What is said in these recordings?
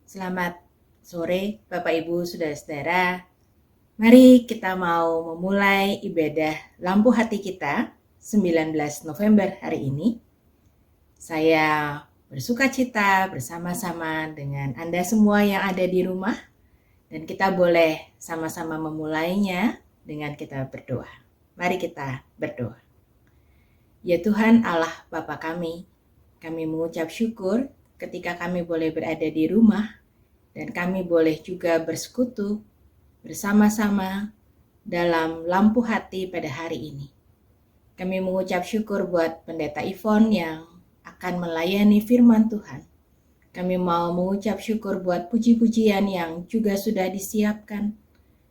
Selamat sore Bapak Ibu Saudara-saudara. Mari kita mau memulai ibadah lampu hati kita 19 November hari ini. Saya bersuka cita bersama-sama dengan Anda semua yang ada di rumah, dan kita boleh sama-sama memulainya dengan kita berdoa. Mari kita berdoa. Ya Tuhan Allah Bapa kami mengucap syukur ketika kami boleh berada di rumah dan kami boleh juga bersekutu bersama-sama dalam lampu hati pada hari ini. Kami mengucap syukur buat Pendeta Ivon yang akan melayani firman Tuhan. Kami mau mengucap syukur buat puji-pujian yang juga sudah disiapkan.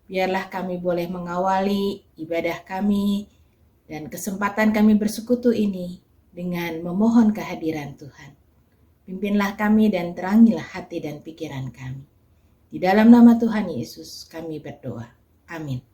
Biarlah kami boleh mengawali ibadah kami dan kesempatan kami bersekutu ini dengan memohon kehadiran Tuhan. Pimpinlah kami dan terangilah hati dan pikiran kami. Di dalam nama Tuhan Yesus kami berdoa. Amin.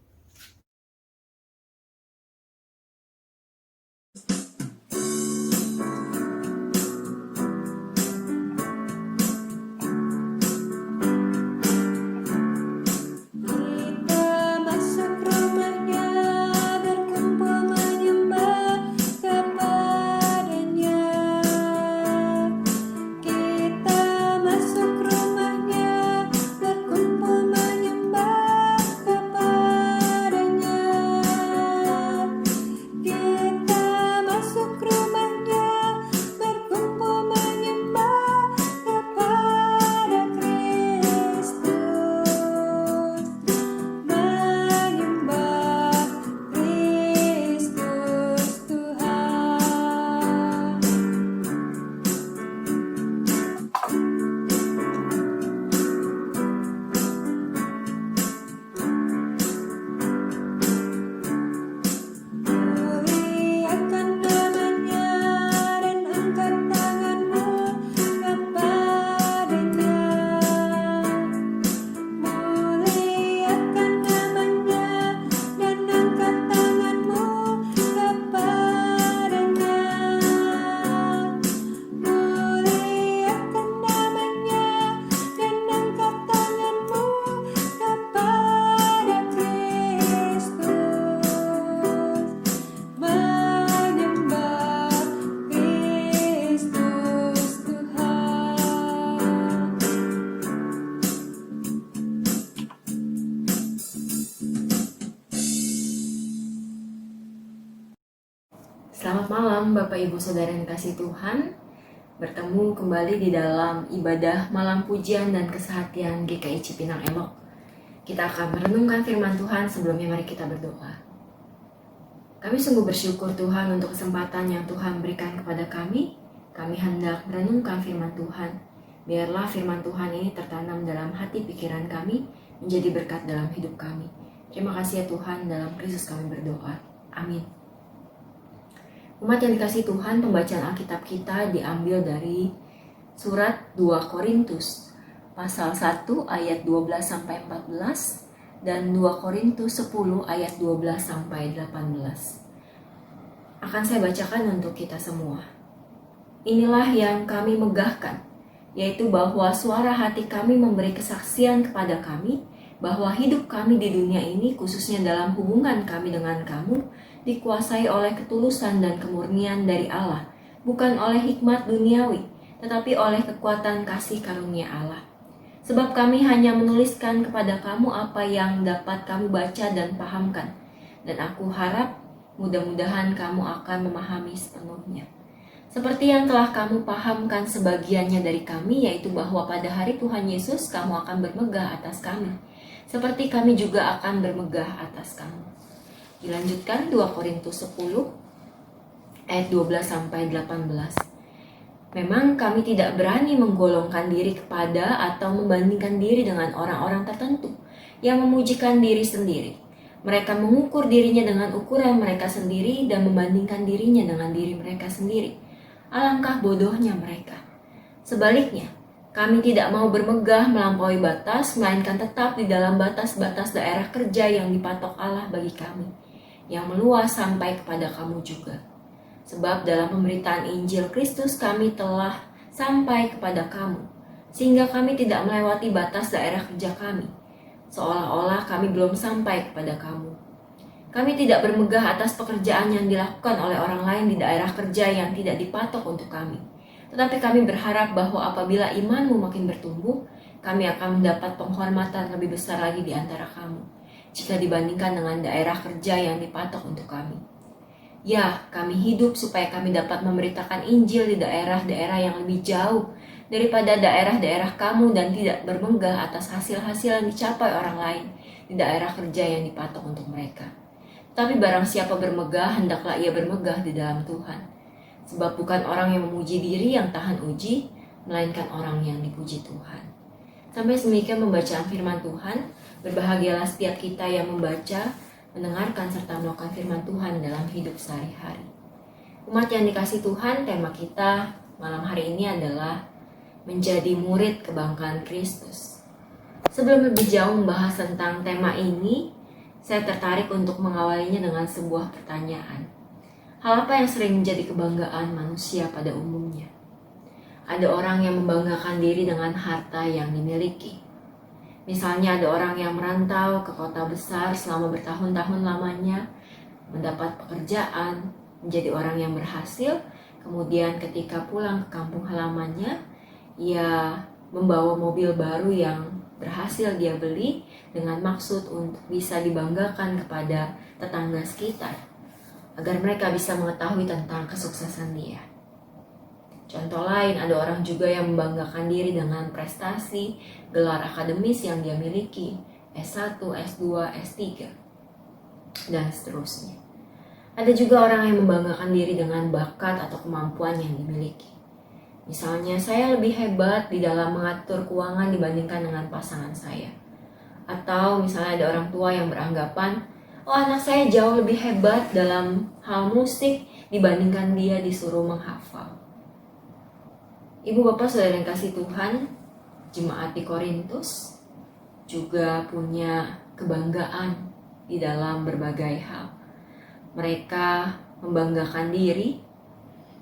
Selamat malam Bapak Ibu Saudara yang kasih Tuhan. Bertemu kembali di dalam ibadah malam pujian dan kesehatian GKI Cipinang Elok. Kita akan merenungkan firman Tuhan. Sebelumnya mari kita berdoa. Kami sungguh bersyukur Tuhan untuk kesempatan yang Tuhan berikan kepada kami. Kami hendak merenungkan firman Tuhan. Biarlah firman Tuhan ini tertanam dalam hati pikiran kami, menjadi berkat dalam hidup kami. Terima kasih ya Tuhan, dalam Kristus kami berdoa. Amin. Umat yang dikasih Tuhan, pembacaan Alkitab kita diambil dari surat 2 Korintus pasal 1 ayat 12-14 dan 2 Korintus 10 ayat 12-18. Akan saya bacakan untuk kita semua. Inilah yang kami megahkan, yaitu bahwa suara hati kami memberi kesaksian kepada kami bahwa hidup kami di dunia ini, khususnya dalam hubungan kami dengan kamu, dikuasai oleh ketulusan dan kemurnian dari Allah, bukan oleh hikmat duniawi, tetapi oleh kekuatan kasih karunia Allah. Sebab kami hanya menuliskan kepada kamu apa yang dapat kamu baca dan pahamkan, dan aku harap mudah-mudahan kamu akan memahami sepenuhnya. Seperti yang telah kamu pahamkan sebagiannya dari kami, yaitu bahwa pada hari Tuhan Yesus kamu akan bermegah atas kami, seperti kami juga akan bermegah atas kamu. Dilanjutkan 2 Korintus 10 ayat 12-18. Memang kami tidak berani menggolongkan diri kepada atau membandingkan diri dengan orang-orang tertentu yang memujikan diri sendiri. Mereka mengukur dirinya dengan ukuran mereka sendiri dan membandingkan dirinya dengan diri mereka sendiri. Alangkah bodohnya mereka. Sebaliknya, kami tidak mau bermegah melampaui batas, melainkan tetap di dalam batas-batas daerah kerja yang dipatok Allah bagi kami, yang meluas sampai kepada kamu juga. Sebab dalam pemberitaan Injil Kristus kami telah sampai kepada kamu, sehingga kami tidak melewati batas daerah kerja kami, seolah-olah kami belum sampai kepada kamu. Kami tidak bermegah atas pekerjaan yang dilakukan oleh orang lain di daerah kerja yang tidak dipatok untuk kami. Tetapi kami berharap bahwa apabila imanmu makin bertumbuh, kami akan mendapat penghormatan lebih besar lagi di antara kamu, jika dibandingkan dengan daerah kerja yang dipatok untuk kami. Ya, kami hidup supaya kami dapat memberitakan Injil di daerah-daerah yang lebih jauh daripada daerah-daerah kamu dan tidak bermegah atas hasil-hasil yang dicapai orang lain di daerah kerja yang dipatok untuk mereka. Tapi barang siapa bermegah, hendaklah ia bermegah di dalam Tuhan. Sebab bukan orang yang memuji diri yang tahan uji, melainkan orang yang dipuji Tuhan. Sampai demikian pembacaan firman Tuhan. Berbahagialah setiap kita yang membaca, mendengarkan, serta melakukan firman Tuhan dalam hidup sehari-hari. Umat yang dikasih Tuhan, tema kita malam hari ini adalah menjadi murid kebanggaan Kristus. Sebelum lebih jauh membahas tentang tema ini, saya tertarik untuk mengawalinya dengan sebuah pertanyaan. Hal apa yang sering menjadi kebanggaan manusia pada umumnya? Ada orang yang membanggakan diri dengan harta yang dimiliki. Misalnya ada orang yang merantau ke kota besar selama bertahun-tahun lamanya, mendapat pekerjaan, menjadi orang yang berhasil, kemudian ketika pulang ke kampung halamannya, ia membawa mobil baru yang berhasil dia beli dengan maksud untuk bisa dibanggakan kepada tetangga sekitar, agar mereka bisa mengetahui tentang kesuksesan dia. Contoh lain, ada orang juga yang membanggakan diri dengan prestasi, gelar akademis yang dia miliki, S1, S2, S3, dan seterusnya. Ada juga orang yang membanggakan diri dengan bakat atau kemampuan yang dimiliki. Misalnya, saya lebih hebat di dalam mengatur keuangan dibandingkan dengan pasangan saya. Atau misalnya ada orang tua yang beranggapan, oh anak saya jauh lebih hebat dalam hal musik dibandingkan dia disuruh menghafal. Ibu bapak saudara yang kasih Tuhan, jemaat di Korintus juga punya kebanggaan di dalam berbagai hal. Mereka membanggakan diri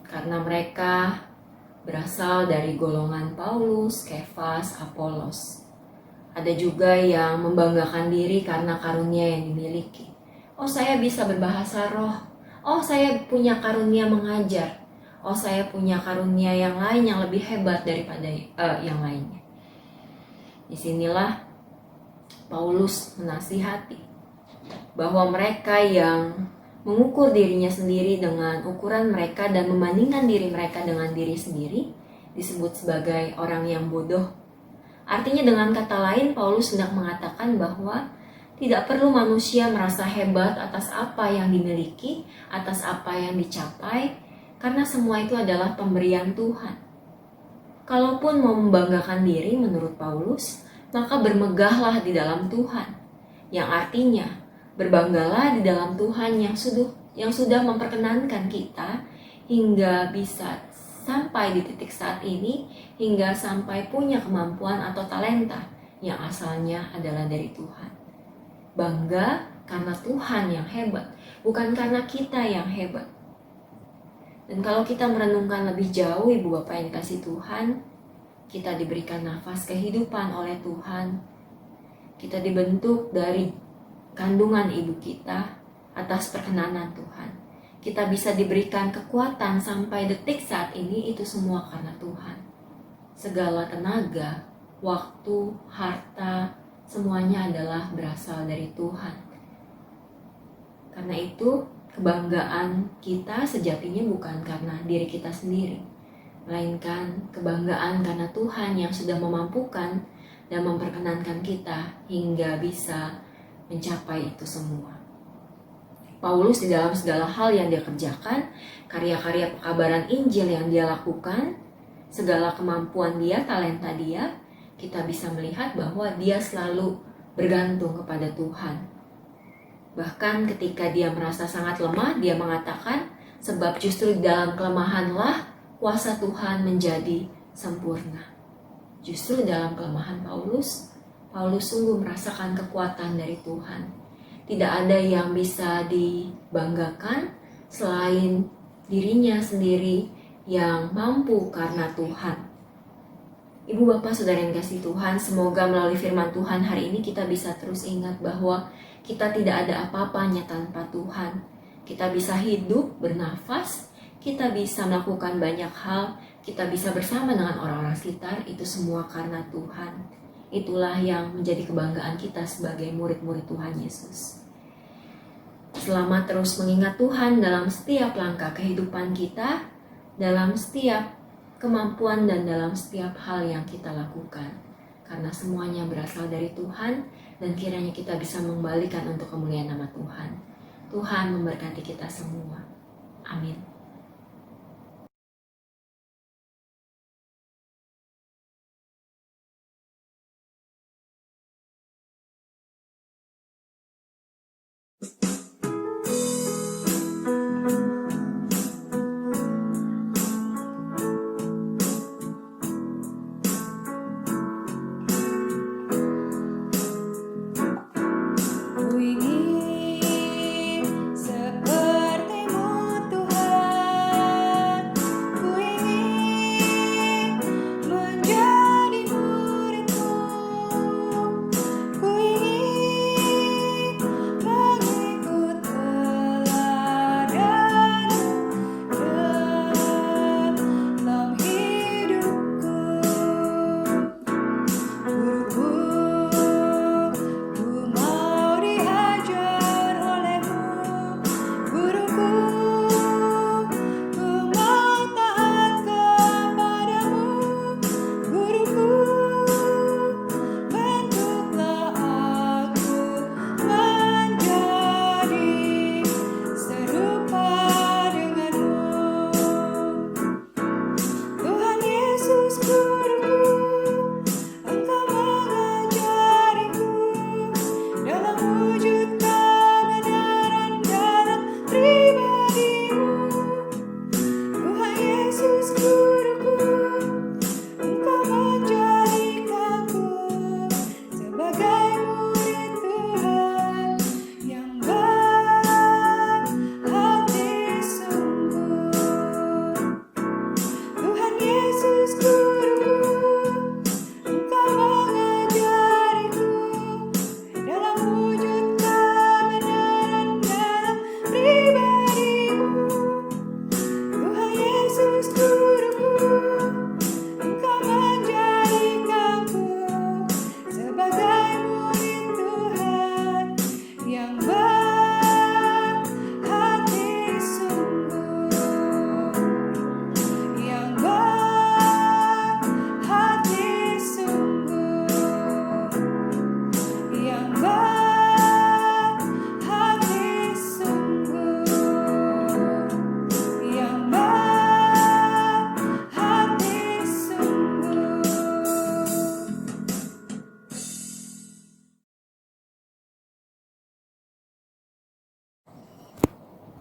karena mereka berasal dari golongan Paulus, Kefas, Apolos. Ada juga yang membanggakan diri karena karunia yang dimiliki. Oh, saya bisa berbahasa roh. Oh, saya punya karunia mengajar. Oh, saya punya karunia yang lain yang lebih hebat daripada yang lainnya. Disinilah Paulus menasihati bahwa mereka yang mengukur dirinya sendiri dengan ukuran mereka dan membandingkan diri mereka dengan diri sendiri disebut sebagai orang yang bodoh. Artinya dengan kata lain, Paulus hendak mengatakan bahwa tidak perlu manusia merasa hebat atas apa yang dimiliki, atas apa yang dicapai, karena semua itu adalah pemberian Tuhan. Kalaupun mau membanggakan diri menurut Paulus, maka bermegahlah di dalam Tuhan, yang artinya berbanggalah di dalam Tuhan yang sudah memperkenankan kita hingga bisa sampai di titik saat ini, hingga sampai punya kemampuan atau talenta yang asalnya adalah dari Tuhan. Bangga karena Tuhan yang hebat, bukan karena kita yang hebat. Dan kalau kita merenungkan lebih jauh, ibu bapak yang dikasih Tuhan, kita diberikan nafas kehidupan oleh Tuhan. Kita dibentuk dari kandungan ibu kita atas perkenanan Tuhan. Kita bisa diberikan kekuatan sampai detik saat ini, itu semua karena Tuhan. Segala tenaga, waktu, harta, semuanya adalah berasal dari Tuhan. Karena itu, kebanggaan kita sejatinya bukan karena diri kita sendiri, melainkan kebanggaan karena Tuhan yang sudah memampukan dan memperkenankan kita hingga bisa mencapai itu semua. Paulus di dalam segala hal yang dia kerjakan, karya-karya pekabaran Injil yang dia lakukan, segala kemampuan dia, talenta dia, kita bisa melihat bahwa dia selalu bergantung kepada Tuhan. Bahkan ketika dia merasa sangat lemah, dia mengatakan, sebab justru di dalam kelemahanlah kuasa Tuhan menjadi sempurna. Justru dalam kelemahan Paulus sungguh merasakan kekuatan dari Tuhan. Tidak ada yang bisa dibanggakan selain dirinya sendiri yang mampu karena Tuhan. Ibu Bapak Saudara yang kasih Tuhan, semoga melalui firman Tuhan hari ini kita bisa terus ingat bahwa kita tidak ada apa-apanya tanpa Tuhan. Kita bisa hidup, bernafas, kita bisa melakukan banyak hal, kita bisa bersama dengan orang-orang sekitar, itu semua karena Tuhan. Itulah yang menjadi kebanggaan kita sebagai murid-murid Tuhan Yesus. Selamat terus mengingat Tuhan dalam setiap langkah kehidupan kita, dalam setiap kemampuan dan dalam setiap hal yang kita lakukan. Karena semuanya berasal dari Tuhan dan kiranya kita bisa mengembalikan untuk kemuliaan nama Tuhan. Tuhan memberkati kita semua. Amin.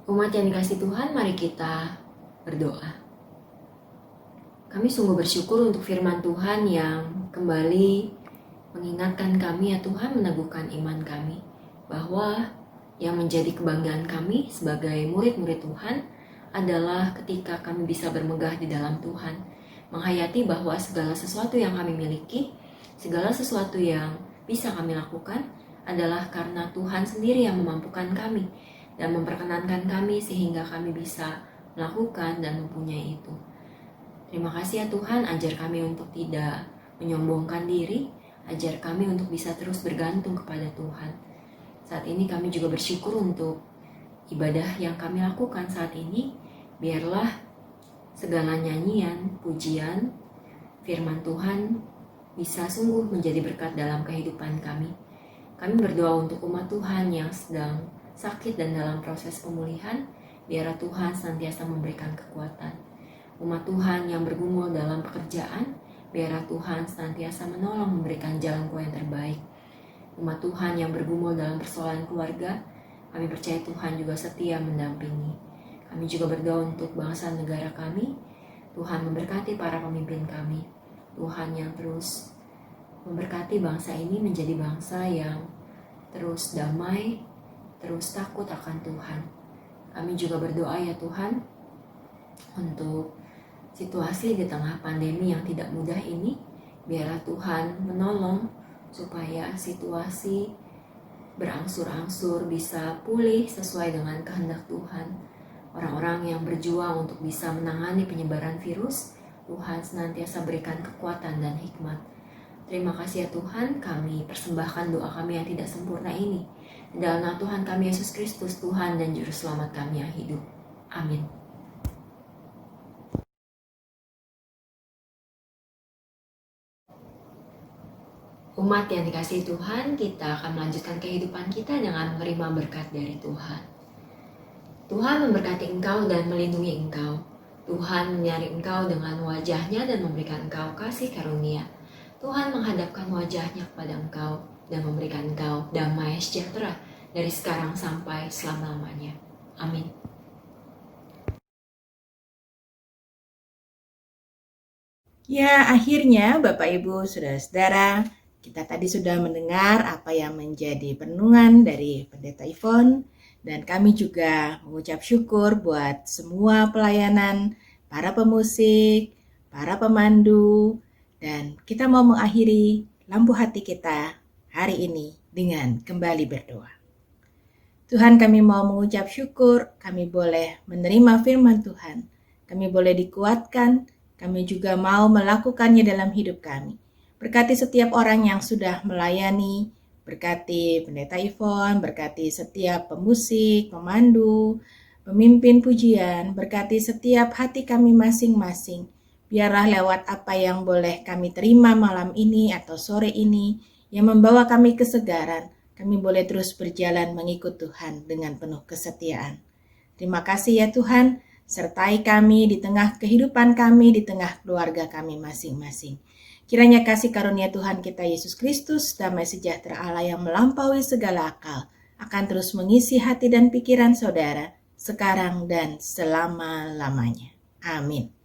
Umat yang dikasih Tuhan, mari kita berdoa. Kami sungguh bersyukur untuk firman Tuhan yang kembali mengingatkan kami ya Tuhan, meneguhkan iman kami bahwa yang menjadi kebanggaan kami sebagai murid-murid Tuhan adalah ketika kami bisa bermegah di dalam Tuhan, menghayati bahwa segala sesuatu yang kami miliki, segala sesuatu yang bisa kami lakukan adalah karena Tuhan sendiri yang memampukan kami dan memperkenankan kami sehingga kami bisa melakukan dan mempunyai itu. Terima kasih ya Tuhan, ajar kami untuk tidak menyombongkan diri, ajar kami untuk bisa terus bergantung kepada Tuhan. Saat ini kami juga bersyukur untuk ibadah yang kami lakukan saat ini. Biarlah segala nyanyian, pujian, firman Tuhan bisa sungguh menjadi berkat dalam kehidupan kami. Kami berdoa untuk umat Tuhan yang sedang sakit dan dalam proses pemulihan, biarlah Tuhan senantiasa memberikan kekuatan. Umat Tuhan yang bergumul dalam pekerjaan, biarlah Tuhan senantiasa menolong memberikan jalan keluar yang terbaik. Umat Tuhan yang bergumul dalam persoalan keluarga, kami percaya Tuhan juga setia mendampingi. Kami juga berdoa untuk bangsa negara kami, Tuhan memberkati para pemimpin kami. Tuhan yang terus memberkati bangsa ini menjadi bangsa yang terus damai, terus takut akan Tuhan. Kami juga berdoa ya Tuhan untuk situasi di tengah pandemi yang tidak mudah ini, Biarlah Tuhan menolong supaya situasi berangsur-angsur bisa pulih sesuai dengan kehendak Tuhan. Orang-orang yang berjuang untuk bisa menangani penyebaran virus, Tuhan senantiasa berikan kekuatan dan hikmat. Terima kasih ya Tuhan, kami persembahkan doa kami yang tidak sempurna ini. Di dalam nama Tuhan kami Yesus Kristus, Tuhan dan Juru Selamat kami yang hidup. Amin. Umat yang dikasihi Tuhan, kita akan melanjutkan kehidupan kita dengan menerima berkat dari Tuhan. Tuhan memberkati engkau dan melindungi engkau. Tuhan menyari engkau dengan wajahnya dan memberikan engkau kasih karunia. Tuhan menghadapkan wajahnya kepada engkau dan memberikan engkau damai sejahtera dari sekarang sampai selama-lamanya. Amin. Ya, akhirnya Bapak Ibu, Saudara-saudara, kita tadi sudah mendengar apa yang menjadi perenungan dari Pendeta Ivon, dan kami juga mengucap syukur buat semua pelayanan, para pemusik, para pemandu, dan kita mau mengakhiri lampu hati kita hari ini dengan kembali berdoa. Tuhan, kami mau mengucap syukur, kami boleh menerima firman Tuhan, kami boleh dikuatkan, kami juga mau melakukannya dalam hidup kami. Berkati setiap orang yang sudah melayani, berkati Pendeta Ivon, berkati setiap pemusik, pemandu, pemimpin pujian, berkati setiap hati kami masing-masing. Biarlah lewat apa yang boleh kami terima malam ini atau sore ini, yang membawa kami kesegaran, kami boleh terus berjalan mengikut Tuhan dengan penuh kesetiaan. Terima kasih ya Tuhan, sertai kami di tengah kehidupan kami, di tengah keluarga kami masing-masing. Kiranya kasih karunia Tuhan kita Yesus Kristus, damai sejahtera Allah yang melampaui segala akal, akan terus mengisi hati dan pikiran saudara, sekarang dan selama-lamanya. Amin.